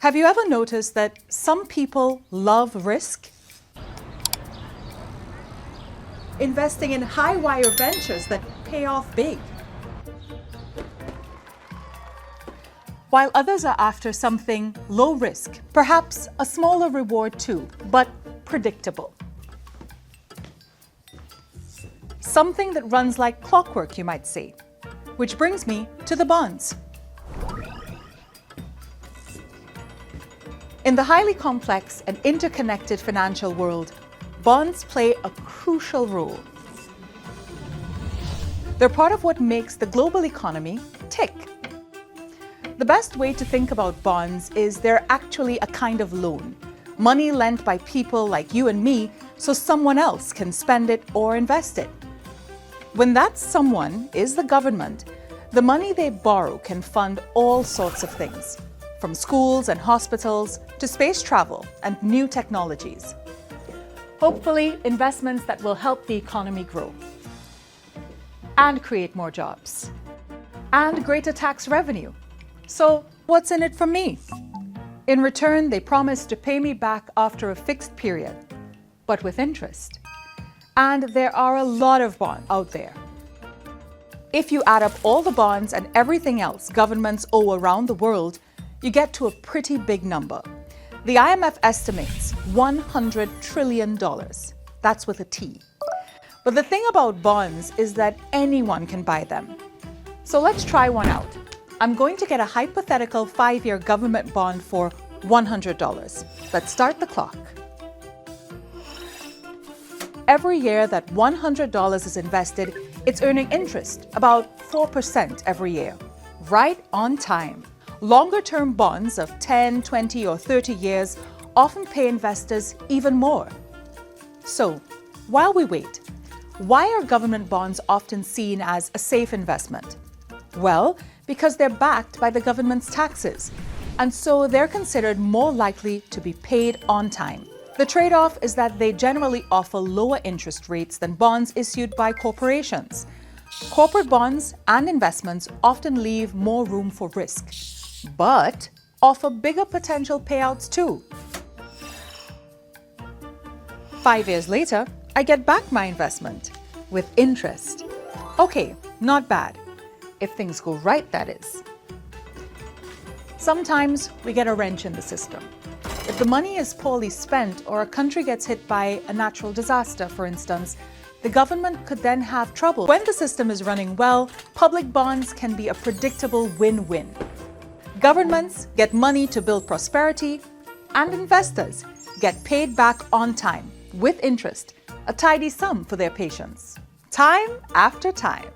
Have you ever noticed that some people love risk? Investing in high-wire ventures that pay off big. While others are after something low risk, perhaps a smaller reward too, but predictable. Something that runs like clockwork, you might say. Which brings me to the bonds. In the highly complex and interconnected financial world, bonds play a crucial role. They're part of what makes the global economy tick. The best way to think about bonds is they're actually a kind of loan, money lent by people like you and me so someone else can spend it or invest it. When that someone is the government, the money they borrow can fund all sorts of things, from schools and hospitals to space travel and new technologies. Hopefully, investments that will help the economy grow and create more jobs and greater tax revenue. So, what's in it for me? In return, they promise to pay me back after a fixed period, but with interest. And there are a lot of bonds out there. If you add up all the bonds and everything else governments owe around the world, you get to a pretty big number. The IMF estimates $100 trillion. That's with a T. But the thing about bonds is that anyone can buy them. So let's try one out. I'm going to get a hypothetical 5-year government bond for $100. Let's start the clock. Every year that $100 is invested, it's earning interest, about 4% every year, right on time. Longer-term bonds of 10, 20, or 30 years often pay investors even more. So, while we wait, why are government bonds often seen as a safe investment? Well, because they're backed by the government's taxes, and so they're considered more likely to be paid on time. The trade-off is that they generally offer lower interest rates than bonds issued by corporations. Corporate bonds and investments often leave more room for risk, but offer bigger potential payouts too. 5 years later, I get back my investment with interest. Okay, not bad. If things go right, that is. Sometimes we get a wrench in the system. If the money is poorly spent or a country gets hit by a natural disaster, for instance, the government could then have trouble. When the system is running well, public bonds can be a predictable win-win. Governments get money to build prosperity, and investors get paid back on time, with interest, a tidy sum for their patience. Time after time.